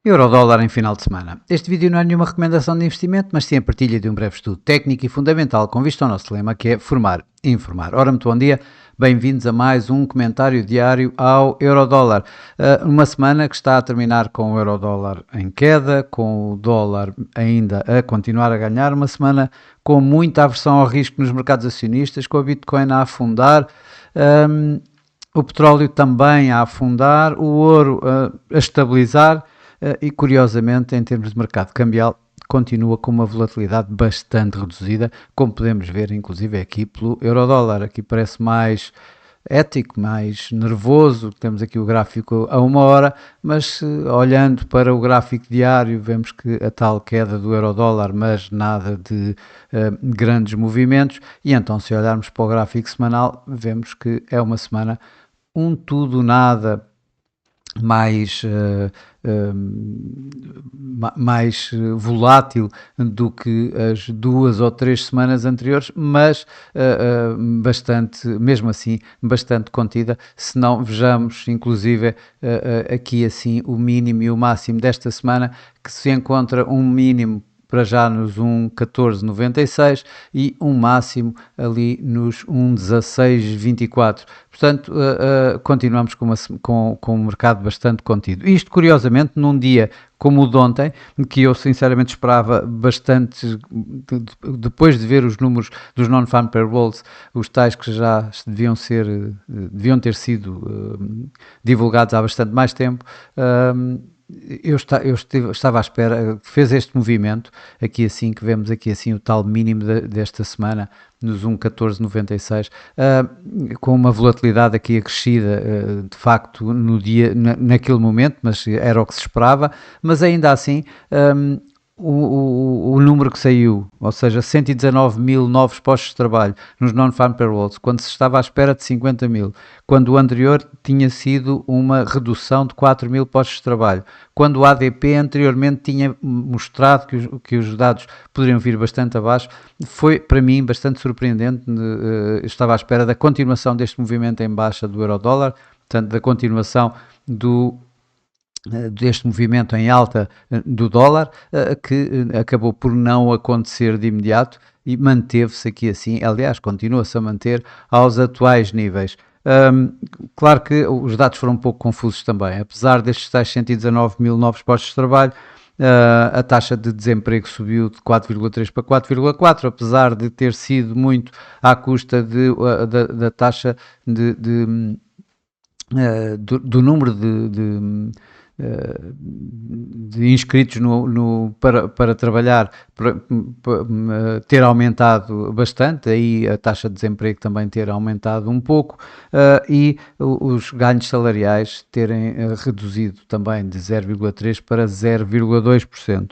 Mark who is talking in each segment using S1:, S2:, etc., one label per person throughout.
S1: Eurodólar em final de semana. Este vídeo não é nenhuma recomendação de investimento, mas sim a partilha de um breve estudo técnico e fundamental com vista ao nosso lema, que é formar e informar. Ora, muito bom dia, bem-vindos a mais um comentário diário ao Eurodólar. Uma semana que está a terminar com o Eurodólar em queda, com o dólar ainda a continuar a ganhar, uma semana com muita aversão ao risco nos mercados acionistas, com a Bitcoin a afundar, o petróleo também a afundar, o ouro a estabilizar, e curiosamente, em termos de mercado cambial, continua com uma volatilidade bastante reduzida, como podemos ver inclusive aqui pelo Eurodólar. Aqui parece mais ético, mais nervoso. Temos aqui o gráfico a 1 hora, mas olhando para o gráfico diário vemos que a tal queda do Eurodólar, mas nada de grandes movimentos. E então, se olharmos para o gráfico semanal, vemos que é uma semana um tudo nada mais volátil do que as 2 ou 3 semanas anteriores, mas bastante, mesmo assim, bastante contida. Se não, vejamos inclusive aqui assim o mínimo e o máximo desta semana, que se encontra um mínimo para já nos 1,1496 e um máximo ali nos 1,1624. Portanto, continuamos com um mercado bastante contido. Isto, curiosamente, num dia como o de ontem, que eu sinceramente esperava bastante, depois de ver os números dos non-farm payrolls, os tais que já deviam ter sido divulgados há bastante mais tempo. Eu estava à espera, fez este movimento, aqui assim, que vemos aqui assim o tal mínimo desta semana, nos 1,1496, com uma volatilidade aqui acrescida, de facto, no dia, naquele momento, mas era o que se esperava, mas ainda assim, o número que saiu, ou seja, 119 mil novos postos de trabalho nos non-farm payrolls, quando se estava à espera de 50 mil, quando o anterior tinha sido uma redução de 4 mil postos de trabalho, quando o ADP anteriormente tinha mostrado que os dados poderiam vir bastante abaixo, foi para mim bastante surpreendente. Estava à espera da continuação deste movimento em baixa do euro-dólar, portanto da continuação deste movimento em alta do dólar, que acabou por não acontecer de imediato e manteve-se aqui assim, aliás, continua-se a manter aos atuais níveis. Claro que os dados foram um pouco confusos também, apesar destes tais 119 mil novos postos de trabalho, a taxa de desemprego subiu de 4,3 para 4,4, apesar de ter sido muito à custa da taxa do número de inscritos para trabalhar, ter aumentado bastante, aí a taxa de desemprego também ter aumentado um pouco, e os ganhos salariais terem reduzido também de 0,3% para 0,2%.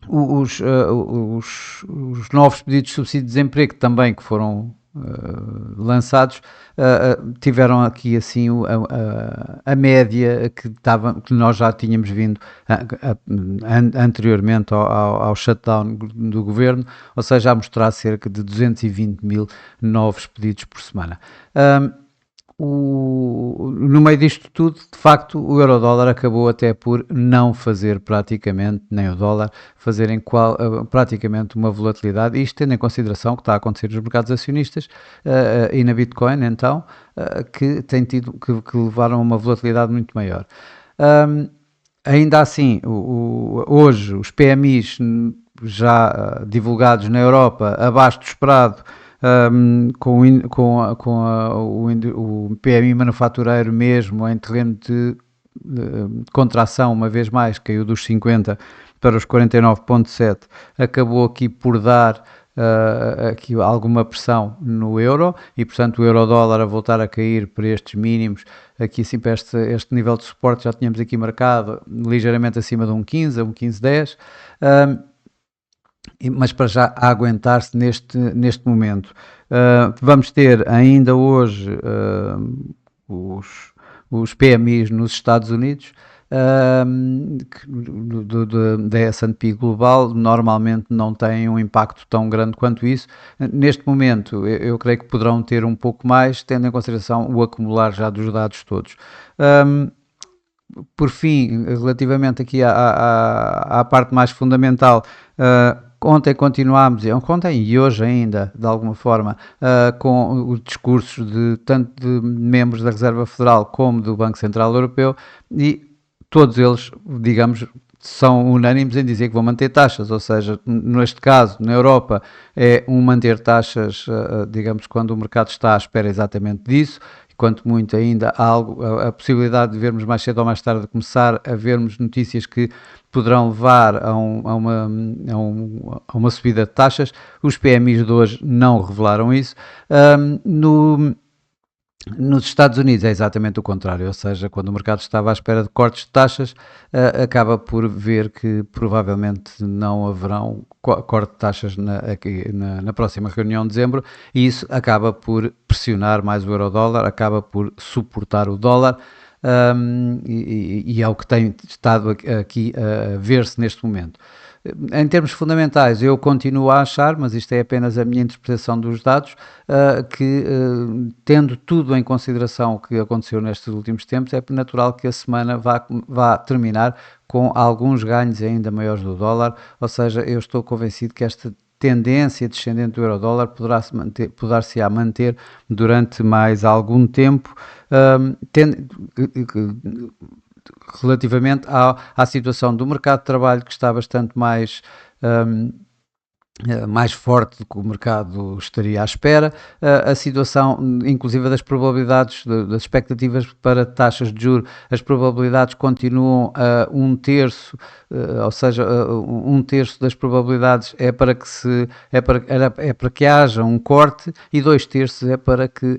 S1: Os novos pedidos de subsídio de desemprego também que foram lançados, tiveram aqui assim a média que nós já tínhamos vindo anteriormente ao shutdown do governo, ou seja, a mostrar cerca de 220 mil novos pedidos por semana. No meio disto tudo, de facto, o euro-dólar acabou até por não fazer praticamente, nem o dólar, fazerem praticamente uma volatilidade, isto tendo em consideração o que está a acontecer nos mercados acionistas e na Bitcoin, então, que tem tido, que levaram a uma volatilidade muito maior. Ainda assim, hoje, os PMIs já divulgados na Europa, abaixo do esperado, o PMI manufatureiro mesmo em terreno de contração, uma vez mais, caiu dos 50 para os 49,7, acabou aqui por dar aqui alguma pressão no euro e, portanto, o euro-dólar a voltar a cair para estes mínimos, aqui assim para este nível de suporte já tínhamos aqui marcado ligeiramente acima de 1,15, a 1,1510, mas para já a aguentar-se neste momento. Vamos ter ainda hoje os PMIs nos Estados Unidos, da S&P Global, normalmente não têm um impacto tão grande quanto isso. Neste momento, eu creio que poderão ter um pouco mais, tendo em consideração o acumular já dos dados todos. por fim, relativamente aqui à parte mais fundamental, ontem continuámos, ontem e hoje ainda, de alguma forma, com os discursos de tanto de membros da Reserva Federal como do Banco Central Europeu, e todos eles, digamos, são unânimes em dizer que vão manter taxas, ou seja, neste caso, na Europa, é manter taxas, digamos, quando o mercado está à espera exatamente disso, quanto muito ainda há algo, a possibilidade de vermos mais cedo ou mais tarde começar a vermos notícias que poderão levar a uma subida de taxas. Os PMIs de hoje não revelaram isso. Nos Estados Unidos é exatamente o contrário, ou seja, quando o mercado estava à espera de cortes de taxas, acaba por ver que provavelmente não haverão corte de taxas na próxima reunião de dezembro, e isso acaba por pressionar mais o euro-dólar, acaba por suportar o dólar, e é o que tem estado aqui a ver-se neste momento. Em termos fundamentais, eu continuo a achar, mas isto é apenas a minha interpretação dos dados, que tendo tudo em consideração o que aconteceu nestes últimos tempos, é natural que a semana vá terminar com alguns ganhos ainda maiores do dólar, ou seja, eu estou convencido que esta tendência descendente do euro-dólar poderá-se manter durante mais algum tempo, relativamente à situação do mercado de trabalho, que está bastante mais forte do que o mercado estaria à espera, a situação, inclusive das probabilidades, das expectativas para taxas de juros, as probabilidades continuam a um terço, ou seja, um terço das probabilidades é para que haja um corte, e 2/3 é para que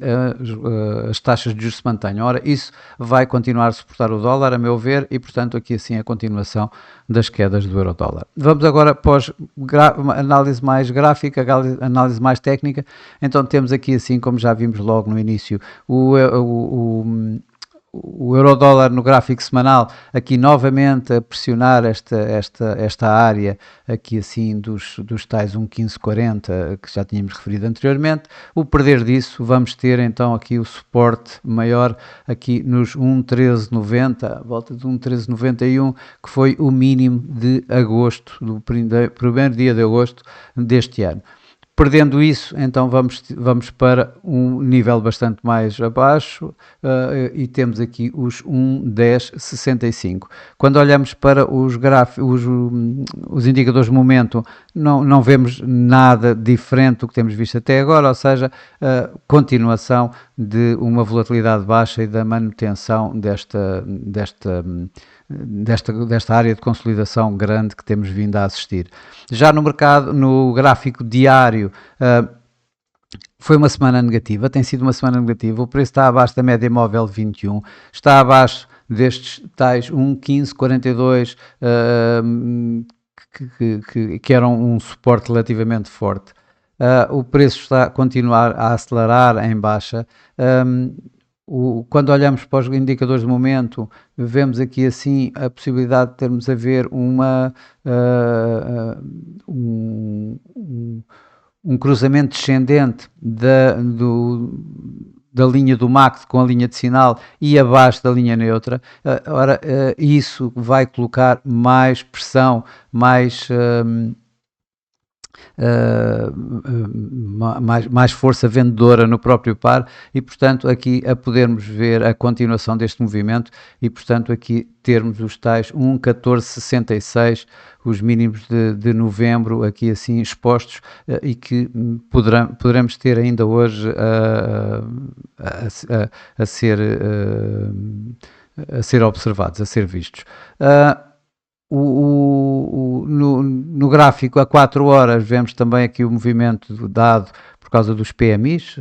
S1: as taxas de juros se mantenham. Ora, isso vai continuar a suportar o dólar, a meu ver, e portanto aqui assim a continuação das quedas do euro-dólar. Vamos agora para análise mais gráfica, análise mais técnica. Então temos aqui, assim como já vimos logo no início, o euro-dólar no gráfico semanal, aqui novamente a pressionar esta área aqui assim dos tais 1,1540 que já tínhamos referido anteriormente. O perder disso, vamos ter então aqui o suporte maior aqui nos 1,1390, a volta de 1,1391, que foi o mínimo de agosto, do primeiro dia de agosto deste ano. Perdendo isso, então vamos para um nível bastante mais abaixo, e temos aqui os 1,1065. Quando olhamos para os indicadores de momento, não vemos nada diferente do que temos visto até agora, ou seja, continuação de uma volatilidade baixa e da manutenção desta área de consolidação grande que temos vindo a assistir. Já no mercado, no gráfico diário, foi uma semana negativa, tem sido uma semana negativa, o preço está abaixo da média móvel 21, está abaixo destes tais 1,1542, que eram um suporte relativamente forte. O preço está a continuar a acelerar em baixa. Quando olhamos para os indicadores de momento, vemos aqui assim a possibilidade de termos a ver um cruzamento descendente da linha do MACD com a linha de sinal e abaixo da linha neutra. Ora, isso vai colocar mais pressão, mais força vendedora no próprio par, e portanto aqui a podermos ver a continuação deste movimento, e portanto aqui termos os tais 1,1466, os mínimos de novembro aqui assim expostos, e que poderemos ter ainda hoje a ser observados, a ser vistos. No gráfico a 4 horas vemos também aqui o movimento dado por causa dos PMIs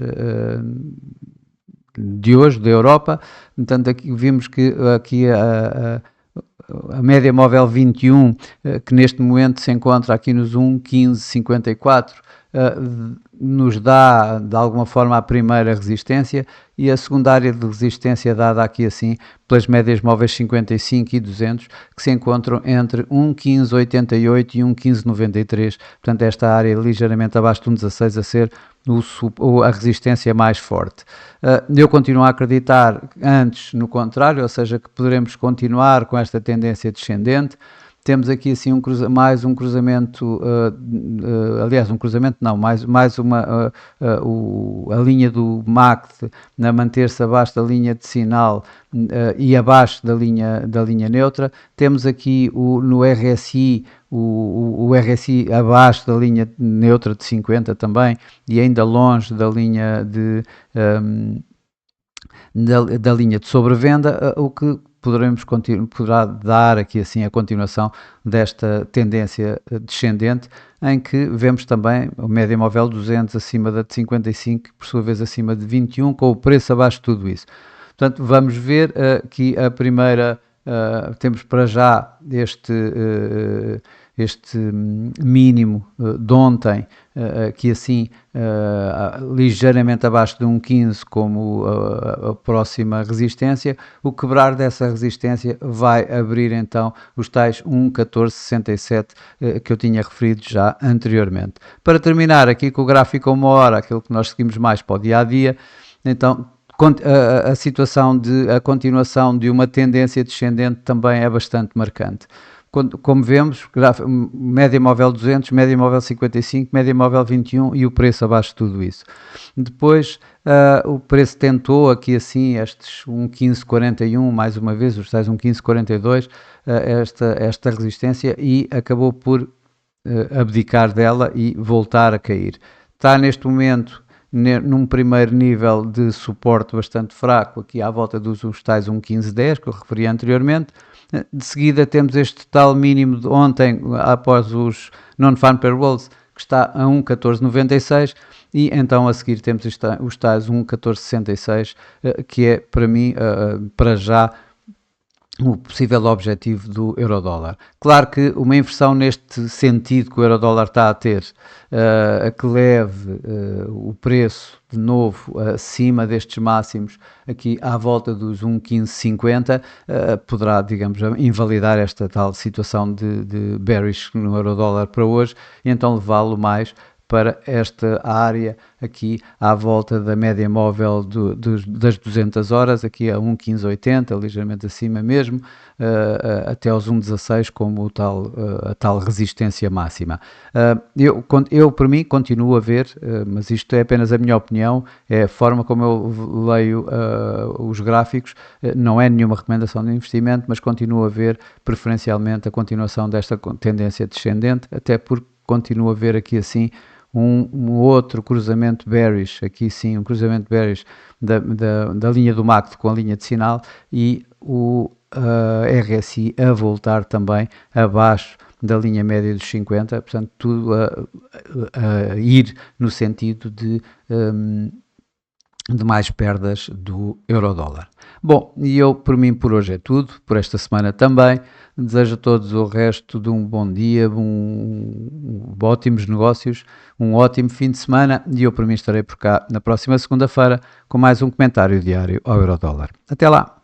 S1: de hoje, da Europa. Portanto, aqui vimos que aqui a média móvel 21, que neste momento se encontra aqui nos 1,1554, nos dá de alguma forma a primeira resistência, e a segunda área de resistência dada aqui assim pelas médias móveis 55 e 200, que se encontram entre 1,1588 e 1,1593, portanto esta área ligeiramente abaixo de 1,16 a ser a resistência mais forte. Eu continuo a acreditar antes no contrário, ou seja, que poderemos continuar com esta tendência descendente. Temos aqui assim mais um cruzamento, aliás, um cruzamento não, mais uma, a linha do MACD a manter-se abaixo da linha de sinal e abaixo da linha neutra. Temos aqui no RSI, o RSI abaixo da linha neutra de 50 também e ainda longe da linha da linha de sobrevenda, o que poderá dar aqui assim a continuação desta tendência descendente, em que vemos também o média móvel 200 acima da de 55, por sua vez acima de 21, com o preço abaixo de tudo isso. Portanto, vamos ver que a primeira, temos para já este mínimo de ontem, que assim ligeiramente abaixo de 1,15 como a próxima resistência. O quebrar dessa resistência vai abrir então os tais 1,1467 que eu tinha referido já anteriormente. Para terminar aqui com o gráfico a uma hora, aquilo que nós seguimos mais para o dia a dia, então a situação a continuação de uma tendência descendente também é bastante marcante. Como vemos, média móvel 200, média móvel 55, média móvel 21 e o preço abaixo de tudo isso. Depois o preço tentou aqui assim estes 1,1541, mais uma vez, os tais 1,1542, esta resistência, e acabou por abdicar dela e voltar a cair. Está neste momento num primeiro nível de suporte bastante fraco, aqui à volta dos tais 1,1510 que eu referi anteriormente. De seguida temos este tal mínimo de ontem, após os non-farm payrolls, que está a 1,1496, e então a seguir temos os tais 1,1466, que é para mim, para já, o possível objetivo do euro-dólar. Claro que uma inversão neste sentido que o euro-dólar está a ter, a que leve o preço de novo acima destes máximos, aqui à volta dos 1,1550, poderá, digamos, invalidar esta tal situação de bearish no euro-dólar para hoje, e então levá-lo mais para esta área aqui à volta da média móvel das 200 horas, aqui a 1,1580, ligeiramente acima mesmo, até aos 1,16 como a tal resistência máxima. Eu, por mim, continuo a ver, mas isto é apenas a minha opinião, é a forma como eu leio os gráficos, não é nenhuma recomendação de investimento, mas continuo a ver preferencialmente a continuação desta tendência descendente, até porque continuo a ver aqui assim um outro cruzamento bearish, aqui sim, um cruzamento bearish da linha do MACD com a linha de sinal, e o RSI a voltar também abaixo da linha média dos 50, portanto tudo a ir no sentido de mais perdas do euro-dólar. Bom, e eu, por mim, por hoje é tudo, por esta semana também. Desejo a todos o resto de um bom dia, ótimos negócios, um ótimo fim de semana, e eu, por mim, estarei por cá na próxima segunda-feira com mais um comentário diário ao euro-dólar. Até lá!